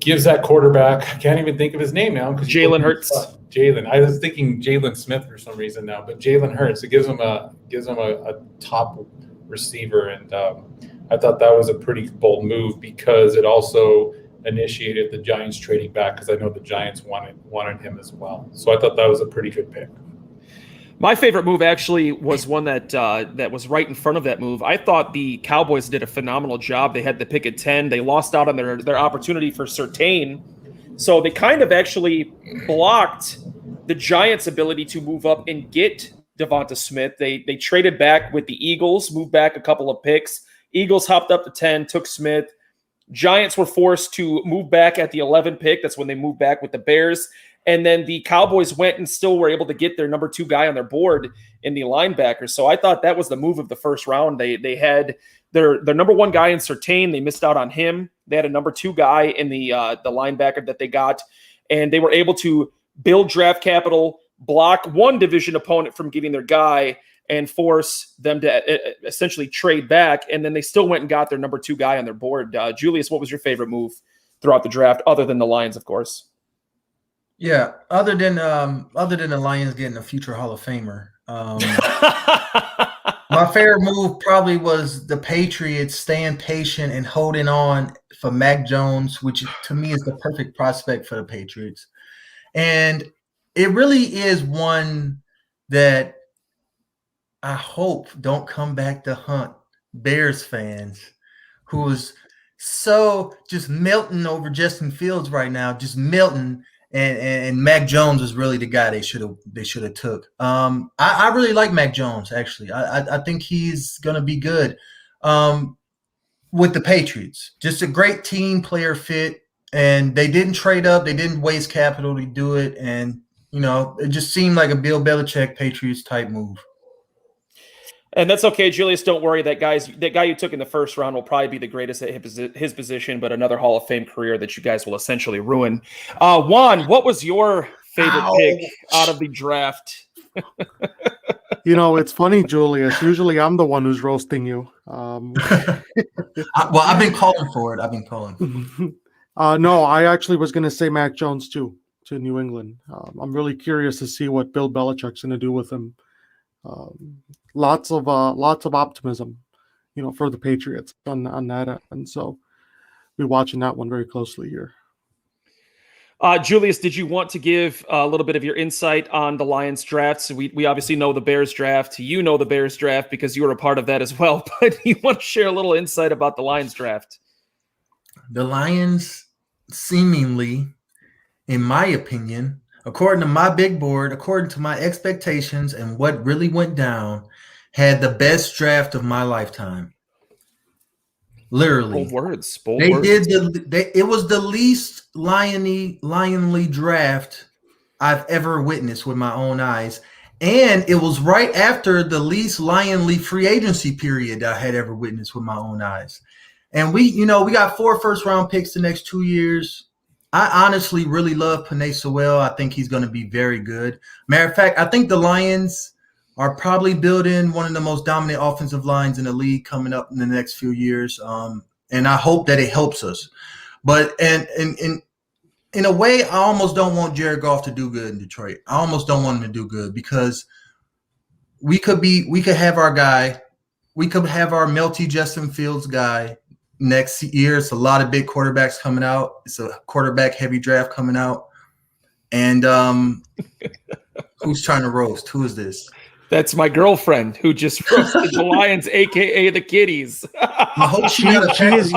Gives that quarterback, I can't even think of his name now. Jalen Hurts. Jalen. I was thinking Jalen Smith for some reason now, but Jalen Hurts. It gives him a top receiver, and I thought that was a pretty bold move because it also initiated the Giants trading back because I know the Giants wanted him as well. So I thought that was a pretty good pick. My favorite move actually was one that was right in front of that move. I thought the Cowboys did a phenomenal job. They had the pick at 10. They lost out on their opportunity for Surtain. So they kind of actually blocked the Giants' ability to move up and get Devonta Smith. They traded back with the Eagles, moved back a couple of picks. Eagles hopped up to 10, took Smith. Giants were forced to move back at the 11 pick. That's when they moved back with the Bears. And then the Cowboys went and still were able to get their number 2 guy on their board in the linebacker. So I thought that was the move of the first round. They had their number 1 guy in Surtain. They missed out on him. They had a number 2 guy in the linebacker that they got. And they were able to build draft capital, block one division opponent from getting their guy, and force them to essentially trade back. And then they still went and got their number 2 guy on their board. Julius, what was your favorite move throughout the draft, other than the Lions, of course? Yeah, other than the Lions getting a future Hall of Famer, my favorite move probably was the Patriots staying patient and holding on for Mac Jones, which to me is the perfect prospect for the Patriots. And it really is one that I hope don't come back to hunt Bears fans who's so just melting over Justin Fields right now, just melting. And Mac Jones is really the guy they should have took. I really like Mac Jones, actually. I think he's going to be good with the Patriots. Just a great team player fit, and they didn't trade up. They didn't waste capital to do it, and it just seemed like a Bill Belichick Patriots type move. And that's okay, Julius. Don't worry. That guy you took in the first round will probably be the greatest at his position, but another Hall of Fame career that you guys will essentially ruin. Juan, what was your favorite pick out of the draft? It's funny, Julius. Usually I'm the one who's roasting you. I've been calling for it. No, I actually was going to say Mac Jones too, to New England. I'm really curious to see what Bill Belichick's going to do with him. lots of optimism, for the Patriots on that end. And so we're watching that one very closely here. Julius, did you want to give a little bit of your insight on the Lions draft? So we obviously know the Bears draft. You know the Bears draft because you were a part of that as well. But you want to share a little insight about the Lions draft? The Lions seemingly, in my opinion, according to my big board, according to my expectations and what really went down, had the best draft of my lifetime. Literally. Bold words. It was the least lionly draft I've ever witnessed with my own eyes. And it was right after the least lionly free agency period I had ever witnessed with my own eyes. And we got 4 first-round picks the next 2 years. I honestly really love Penei Sewell. I think he's going to be very good. Matter of fact, I think the Lions are probably building one of the most dominant offensive lines in the league coming up in the next few years. And I hope that it helps us. But in a way, I almost don't want Jared Goff to do good in Detroit. I almost don't want him to do good because we could have our guy. We could have our melty Justin Fields guy next year. It's a lot of big quarterbacks coming out. It's a quarterback heavy draft coming out. And who's trying to roast? Who is this? That's my girlfriend who just roasted the Lions, aka the Kitties. I hope She is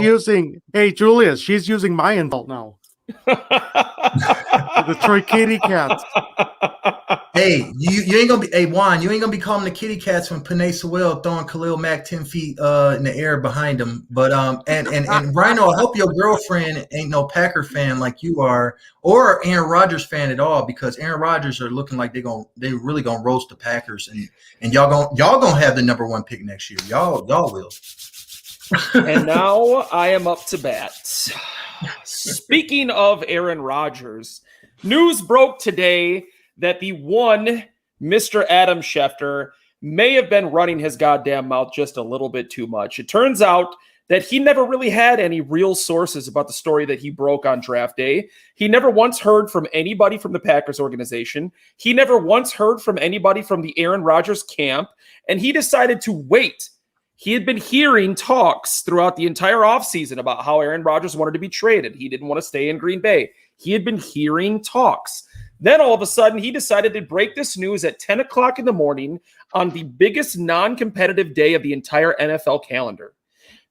using. Hey, Julius, she's using my insult now. The Detroit Kitty Cats. Hey, you ain't gonna be. Hey, Juan, you ain't gonna be calling the Kitty Cats when Penei Sewell throwing Khalil Mack 10 feet in the air behind him. But and Rhino, I hope your girlfriend ain't no Packer fan like you are, or Aaron Rodgers fan at all, because Aaron Rodgers are looking like they really gonna roast the Packers, and y'all gonna have the number 1 pick next year. Y'all will. And now I am up to bat. Speaking of Aaron Rodgers, news broke today that the one Mr. Adam Schefter may have been running his goddamn mouth just a little bit too much. It turns out that he never really had any real sources about the story that he broke on draft day. He never once heard from anybody from the Packers organization. He never once heard from anybody from the Aaron Rodgers camp, and he decided to wait. He had been hearing talks throughout the entire offseason about how Aaron Rodgers wanted to be traded. He didn't want to stay in Green Bay. He had been hearing talks. Then all of a sudden, he decided to break this news at 10 o'clock in the morning on the biggest non-competitive day of the entire NFL calendar.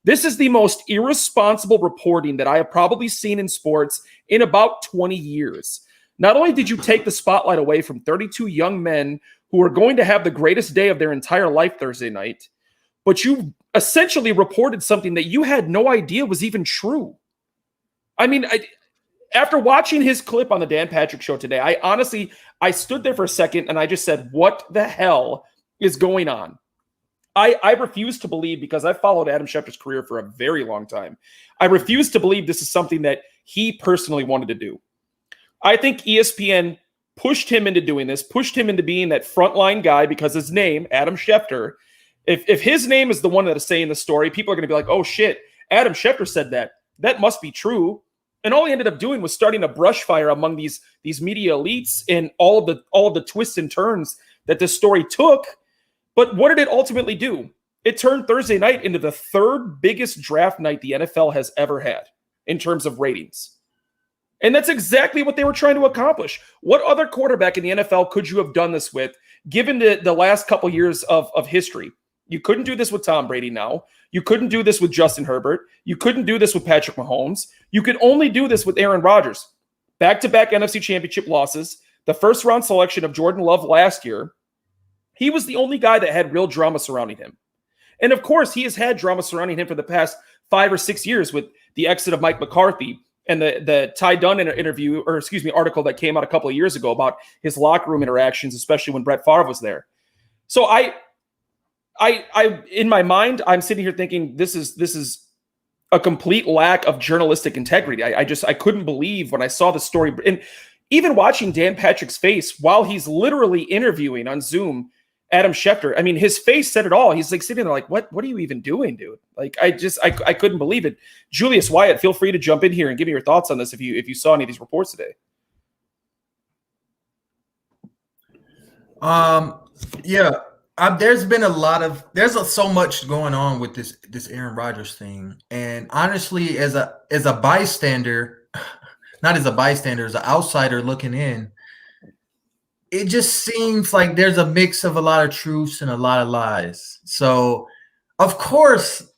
This is the most irresponsible reporting that I have probably seen in sports in about 20 years. Not only did you take the spotlight away from 32 young men who are going to have the greatest day of their entire life Thursday night, but you essentially reported something that you had no idea was even true. I mean, after watching his clip on the Dan Patrick Show today, I stood there for a second and I just said, what the hell is going on? I refuse to believe, because I followed Adam Schefter's career for a very long time. I refuse to believe this is something that he personally wanted to do. I think ESPN pushed him into doing this, pushed him into being that frontline guy because his name, Adam Schefter, if his name is the one that is saying the story, people are going to be like, oh shit, Adam Schefter said that. That must be true. And all he ended up doing was starting a brush fire among these media elites and all of the twists and turns that this story took. But what did it ultimately do? It turned Thursday night into the 3rd biggest draft night the NFL has ever had in terms of ratings. And that's exactly what they were trying to accomplish. What other quarterback in the NFL could you have done this with, given the last couple years of history? You couldn't do this with Tom Brady now. You couldn't do this with Justin Herbert. You couldn't do this with Patrick Mahomes. You could only do this with Aaron Rodgers. Back-to-back NFC Championship losses, the first-round selection of Jordan Love last year. He was the only guy that had real drama surrounding him. And of course, he has had drama surrounding him for the past 5 or 6 years with the exit of Mike McCarthy and the Ty Dunn article that came out a couple of years ago about his locker room interactions, especially when Brett Favre was there. So I in my mind, I'm sitting here thinking this is a complete lack of journalistic integrity. I couldn't believe when I saw the story, and even watching Dan Patrick's face while he's literally interviewing on Zoom Adam Schefter. I mean, his face said it all. He's like sitting there like, what are you even doing, dude? Like, I couldn't believe it. Julius, Wyatt, feel free to jump in here and give me your thoughts on this if you saw any of these reports today. Yeah, there's so much going on with this Aaron Rodgers thing, and honestly, as a bystander, not as a bystander, as an outsider looking in, it just seems like there's a mix of a lot of truths and a lot of lies. So, of course,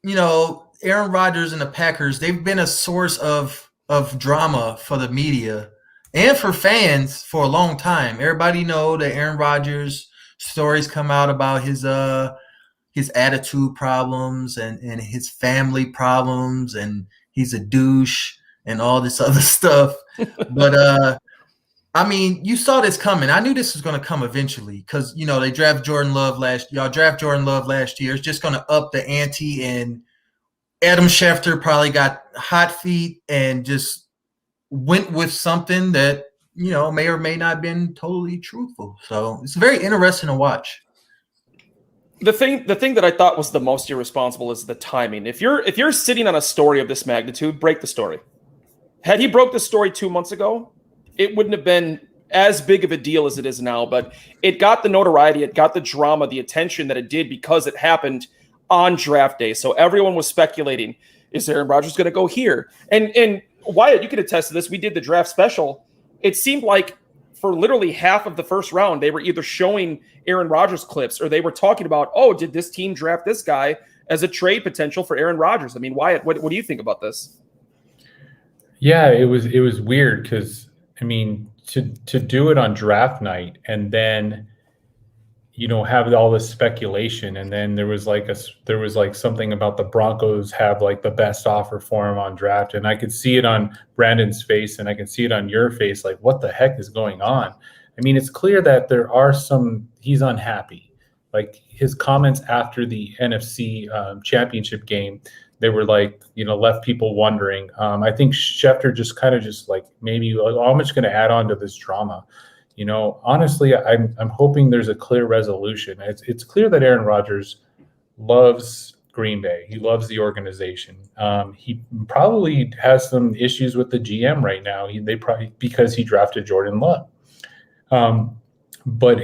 Aaron Rodgers and the Packers, they've been a source of drama for the media and for fans for a long time. Everybody know that Aaron Rodgers stories come out about his attitude problems and his family problems, and he's a douche and all this other stuff. But I mean, you saw this coming. I knew this was going to come eventually because they draft Jordan Love last year. It's just going to up the ante, and Adam Schefter probably got hot feet and just went with something that may or may not have been totally truthful. So it's very interesting to watch. The thing that I thought was the most irresponsible is the timing. If you're sitting on a story of this magnitude, break the story. Had he broke the story 2 months ago, it wouldn't have been as big of a deal as it is now. But it got the notoriety, it got the drama, the attention that it did because it happened on draft day. So everyone was speculating, is Aaron Rodgers going to go here? And Wyatt, you can attest to this. We did the draft special. It seemed like for literally half of the first round, they were either showing Aaron Rodgers clips or they were talking about, oh, did this team draft this guy as a trade potential for Aaron Rodgers? I mean, Wyatt, what do you think about this? Yeah, it was weird because, I mean, to do it on draft night and then have all this speculation, and then there was like something about the Broncos have like the best offer for him on draft, and I could see it on Brandon's face and I can see it on your face, like what the heck is going on? I mean, it's clear that he's unhappy. Like his comments after the NFC championship game, they were like, left people wondering. I think Schefter just like maybe I'm just going to add on to this drama. Honestly, I'm hoping there's a clear resolution. It's clear that Aaron Rodgers loves Green Bay. He loves the organization. He probably has some issues with the GM right now. They probably because he drafted Jordan Love. But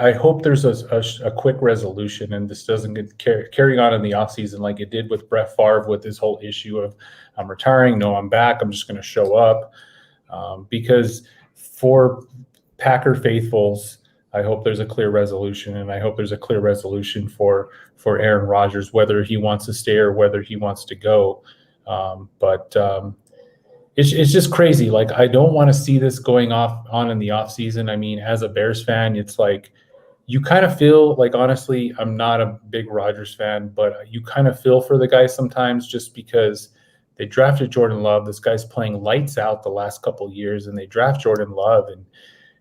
I hope there's a quick resolution and this doesn't get carrying on in the offseason like it did with Brett Favre with this whole issue of I'm retiring. No, I'm back. I'm just going to show up because for Packer faithfuls, I hope there's a clear resolution, and I hope there's a clear resolution for Aaron Rodgers, whether he wants to stay or whether he wants to go. But it's just crazy. Like, I don't want to see this going on in the offseason. I mean, as a Bears fan, it's like you kind of feel like, honestly, I'm not a big Rodgers fan, but you kind of feel for the guy sometimes just because they drafted Jordan Love. This guy's playing lights out the last couple of years, and they draft Jordan Love, and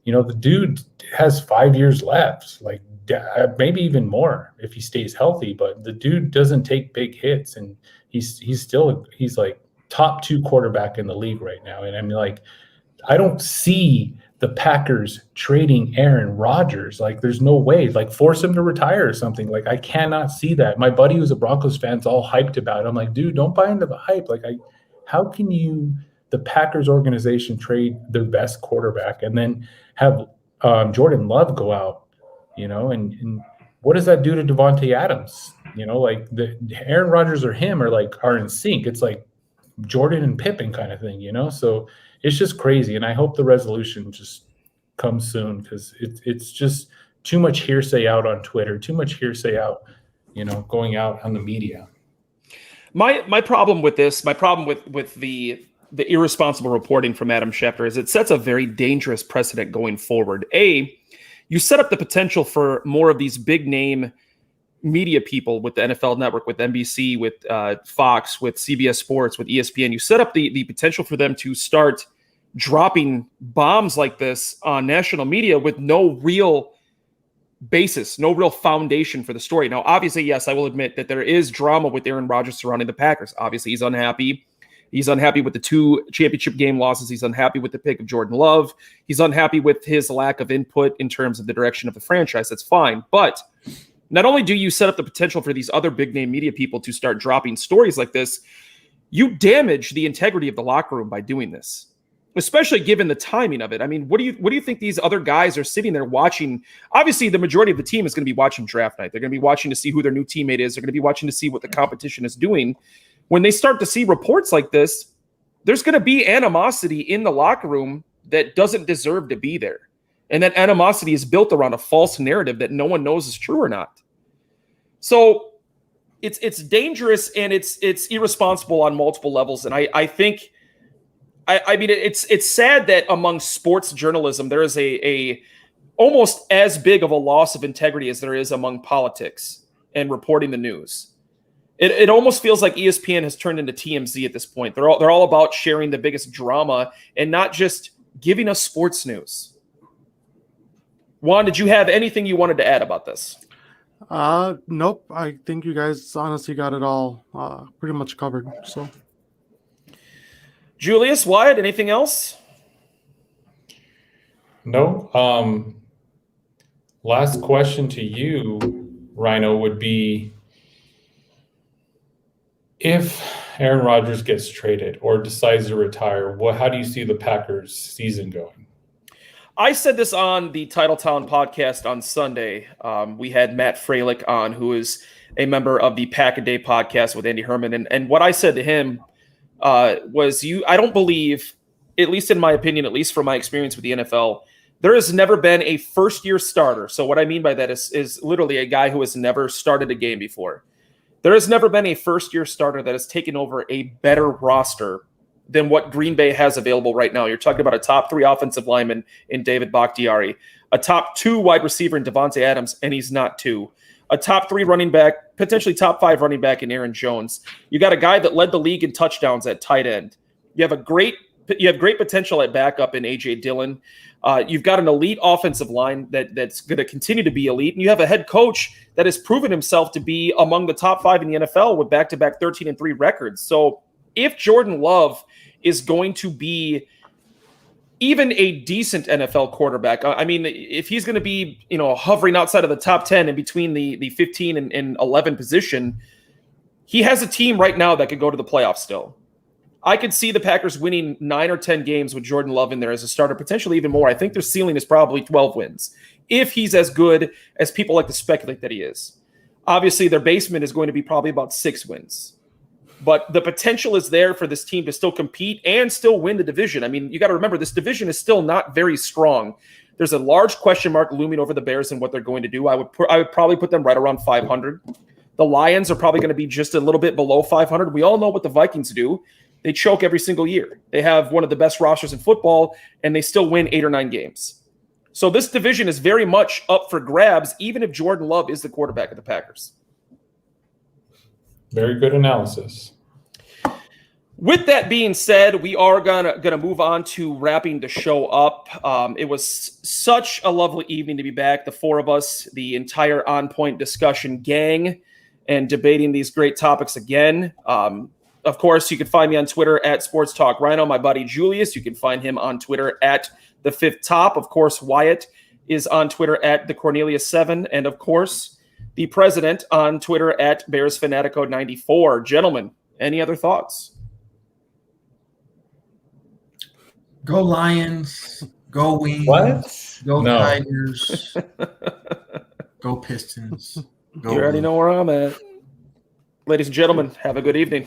the dude has 5 years left, like maybe even more if he stays healthy. But the dude doesn't take big hits, and he's like top 2 quarterback in the league right now. And I mean, like, I don't see the Packers trading Aaron Rodgers. Like, there's no way. Like, force him to retire or something. Like, I cannot see that. My buddy who's a Broncos fan's all hyped about it. I'm like, dude, don't buy into the hype. Like, how can the Packers organization trade their best quarterback and then have Jordan Love go out, and what does that do to Devontae Adams? Like the Aaron Rodgers or him are in sync. It's like Jordan and Pippen kind of thing, so it's just crazy. And I hope the resolution just comes soon because it's just too much hearsay out on Twitter, too much hearsay out, going out on the media. My problem with this, with the irresponsible reporting from Adam Schefter is it sets a very dangerous precedent going forward. You set up the potential for more of these big name media people with the NFL Network, with NBC, with Fox, with CBS Sports, with ESPN. You set up the potential for them to start dropping bombs like this on national media with no real basis, no real foundation for the story. Now, obviously, yes, I will admit that there is drama with Aaron Rodgers surrounding the Packers. Obviously, he's unhappy. He's unhappy with the 2 championship game losses. He's unhappy with the pick of Jordan Love. He's unhappy with his lack of input in terms of the direction of the franchise. That's fine. But not only do you set up the potential for these other big name media people to start dropping stories like this, you damage the integrity of the locker room by doing this. especially given the timing of it. I mean, what do you think these other guys are sitting there watching? Obviously, the majority of the team is going to be watching draft night. They're going to be watching to see who their new teammate is. They're going to be watching to see what the competition is doing. When they start to see reports like this, there's going to be animosity in the locker room that doesn't deserve to be there. And that animosity is built around a false narrative that no one knows is true or not. So it's dangerous and it's irresponsible on multiple levels. And I think, I mean, it's sad that among sports journalism, there is a almost as big of a loss of integrity as there is among politics and reporting the news. It almost feels like ESPN has turned into TMZ at this point. They're all about sharing the biggest drama and not just giving us sports news. Juan, did you have anything you wanted to add about this? Nope. I think you guys honestly got it all pretty much covered. So, Julius, Wyatt, anything else? No. Last question to you, Rhino, would be if Aaron Rodgers gets traded or decides to retire, how do you see the Packers season going? I said this on the Titletown podcast on Sunday. We had Matt Freilich on, who is a member of the Pack-A-Day podcast with Andy Herman. And what I said to him was, I don't believe, at least in my opinion, at least from my experience with the NFL, there has never been a first-year starter. So what I mean by that is literally a guy who has never started a game before. There has never been a first-year starter that has taken over a better roster than what Green Bay has available right now. You're talking about a top 3 offensive lineman in David Bakhtiari, a top 2 wide receiver in Devontae Adams, and he's not 2. A top 3 running back, potentially top 5 running back in Aaron Jones. You got a guy that led the league in touchdowns at tight end. You have great potential at backup in A.J. Dillon. You've got an elite offensive line that's going to continue to be elite. And you have a head coach that has proven himself to be among the top 5 in the NFL with back-to-back 13-3 records. So if Jordan Love is going to be even a decent NFL quarterback, I mean, if he's going to be, hovering outside of the top 10 and between the 15 and 11 position, he has a team right now that could go to the playoffs still. I could see the Packers winning 9 or 10 games with Jordan Love in there as a starter, potentially even more. I think their ceiling is probably 12 wins if he's as good as people like to speculate that he is. Obviously, their basement is going to be probably about 6 wins. But the potential is there for this team to still compete and still win the division. I mean, you got to remember, this division is still not very strong. There's a large question mark looming over the Bears and what they're going to do. I would probably put them right around 500. The Lions are probably going to be just a little bit below 500. We all know what the Vikings do. They choke every single year. They have one of the best rosters in football, and they still win 8 or 9 games. So this division is very much up for grabs, even if Jordan Love is the quarterback of the Packers. Very good analysis. With that being said, we are gonna move on to wrapping the show up. It was such a lovely evening to be back, the 4 of us, the entire On Point discussion gang, and debating these great topics again. Of course, you can find me on Twitter at Sports Talk Rhino. My buddy Julius, you can find him on Twitter at The Fifth Top. Of course, Wyatt is on Twitter at The Cornelius7, and of course, the president on Twitter at Bears Fanatico 94. Gentlemen, any other thoughts? Go Lions. Go Wings. What? Go No. Tigers. Go Pistons. Go You already know where I'm at. Ladies and gentlemen, have a good evening.